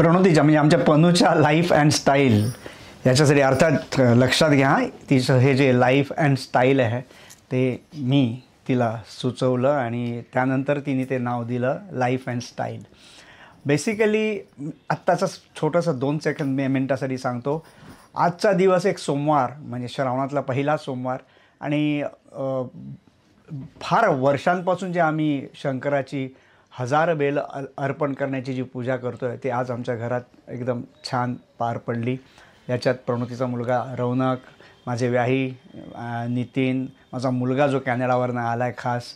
प्रणोतीच्या म्हणजे आमच्या पनूच्या life and style याच्यासाठी अर्थात लक्षात घ्या, तिचं हे जे लाईफ अँड स्टाईल आहे ते मी तिला सुचवलं आणि त्यानंतर तिने ते नाव दिलं लाईफ अँड स्टाईल. बेसिकली आत्ताचं छोटंसं 2 सेकंद मिनटासाठी सांगतो. आजचा दिवस एक सोमवार म्हणजे श्रावणातला पहिला सोमवार आणि फार वर्षांपासून जे आम्ही शंकराची 1000 बेल अर्पण करण्याची जी पूजा करतो आहे ते आज आमच्या घरात एकदम छान पार पडली. याच्यात प्रणोतीचा मुलगा रौनक, माझे व्याही नितीन, माझा मुलगा जो कॅनडावरनं आला आहे खास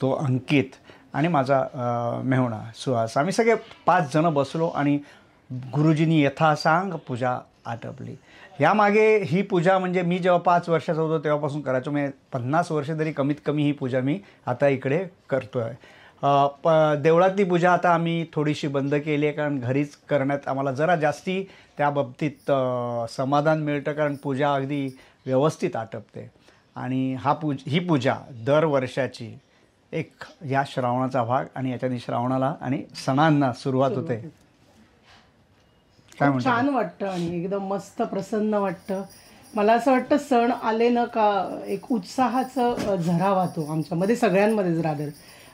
तो अंकित आणि माझा मेहुणा सुहास, आम्ही सगळे 5 जणं बसलो आणि गुरुजींनी यथासांग पूजा आटपली. यामागे ही पूजा म्हणजे मी जेव्हा 5 वर्षाचा होतो तेव्हापासून करायचो, म्हणजे 50 वर्ष तरी कमीत कमी ही पूजा मी आता इकडे करतो आहे. देवळातली पूजा आता आम्ही थोडीशी बंद केली आहे कारण घरीच करण्यात आम्हाला जरा जास्ती त्या बाबतीत समाधान मिळतं कारण पूजा अगदी व्यवस्थित आटपते. आणि ही पूजा दरवर्षाची एक या श्रावणाचा भाग आणि याच्याने श्रावणाला आणि सणांना सुरुवात होते. काय म्हणतो? छान वाटतं आणि एकदम मस्त प्रसन्न वाटतं. मला असं वाटतं सण आले ना का एक उत्साहाचं झरा वाहतो आमच्यामध्ये, सगळ्यांमध्येच रादर.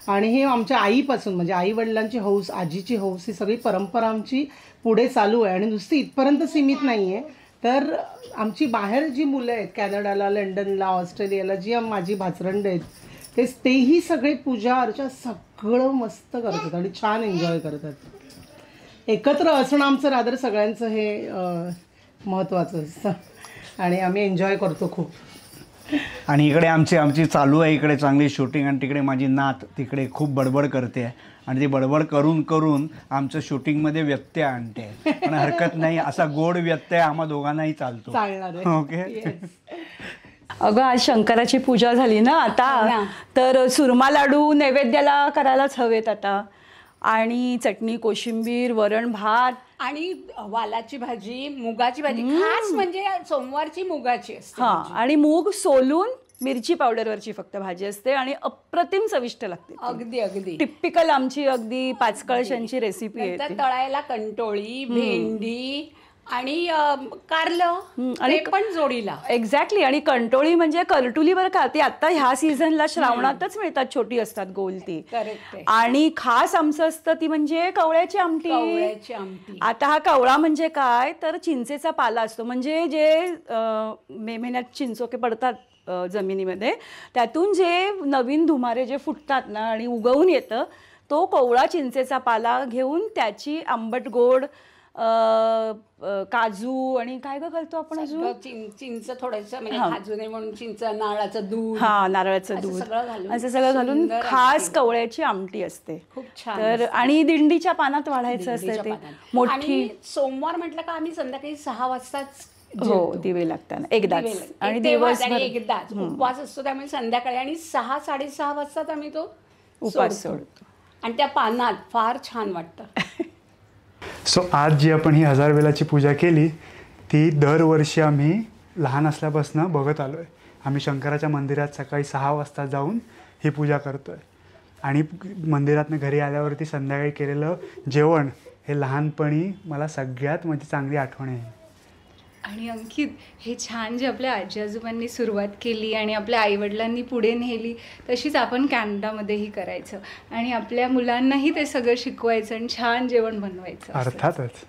आणि हे आमच्या आईपासून म्हणजे आई वडिलांची हौस, आजीची हौस, ही सगळी परंपरा आमची पुढे चालू आहे आणि नुसती इथपर्यंत सीमित नाही आहे. तर आमची बाहेर जी मुलं आहेत कॅनडाला, लंडनला, ऑस्ट्रेलियाला, जी माझी भाचरंड आहेत तेही सगळे पूजा अर्चा सगळं मस्त करतात आणि छान एन्जॉय करतात. एकत्र असणं आमचं रादर सगळ्यांचं हे महत्त्वाचं असतं आणि आम्ही एन्जॉय करतो खूप. आणि इकडे आमची चालू आहे इकडे चांगली शूटिंग आणि तिकडे माझी नात तिकडे खूप बडबड करते आणि ती बडबड करून करून आमचं शूटिंगमध्ये व्यत्यय आणते. पण हरकत नाही, असा गोड व्यत्यय आम्हा दोघांनाही चालतो. ओके. अगं आज शंकराची पूजा झाली ना आता, तर सुरमा लाडू नैवेद्याला करायलाच हवेत आता. आणि चटणी, कोशिंबीर, वरण भात आणि वालाची भाजी, मुगाची भाजी, खास म्हणजे सोमवारची मुगाची असते. आणि मूग सोलून मिरची पावडरवरची फक्त भाजी असते आणि अप्रतिम चविष्ट लागते. अगदी अगदी टिपिकल आमची अगदी 5 कळशांची रेसिपी आहे. तळायला कंटोळी, भेंडी आणि कारलं आणि पण जोडीला. एक्झॅक्टली. आणि कंटोळी म्हणजे करटुली बरं का, ती आता ह्या सीझनला श्रावणातच मिळतात, छोटी असतात गोल ती. आणि खास आमचं असतं ती म्हणजे कवळ्याची आमटी. आता हा कवळा म्हणजे काय तर चिंचेचा पाला असतो, म्हणजे जे मे महिन्यात चिंचोके पडतात जमिनीमध्ये त्यातून जे नवीन धुमारे जे फुटतात ना आणि उगवून येतं तो कवळा चिंचेचा पाला घेऊन त्याची आंबट गोड काजू आणि काय ग करतो आपण अजून चिंच थोडंसं म्हणजे काजू नाही म्हणून चिंच, नारळाचं दूध, नारळाचं दूध असं सगळं घालून खास कवळ्याची आमटी असते. खूप छान. तर आणि दिंडीच्या पानात वाढायचं असते ते मोठी. सोमवार म्हटलं का आम्ही संध्याकाळी 6 वाजताच दिवे लागताना एकदाच आणि दिवसभर एकदाच उपवास असतो, त्यामुळे संध्याकाळी आणि 6-6:30 वाजताच आम्ही तो उपवास सोडतो आणि त्या पानात फार छान वाटतं. सो आज जी आपण ही 1000 बेलाची पूजा केली ती दरवर्षी आम्ही लहान असल्यापासून बघत आलो आहे. आम्ही शंकराच्या मंदिरात सकाळी 6 वाजता जाऊन ही पूजा करतो आहे आणि मंदिरातनं घरी आल्यावरती संध्याकाळी केलेलं जेवण हे लहानपणी मला सगळ्यात माझी चांगली आठवण आहे. आणि अंकित, हे छान जे आपल्या आजी आजोबांनी सुरुवात केली आणि आपल्या आईवडिलांनी पुढे नेली तशीच आपण कॅनडामध्येही करायचं आणि आपल्या मुलांनाही ते सगळं शिकवायचं आणि छान जेवण बनवायचं. अर्थातच.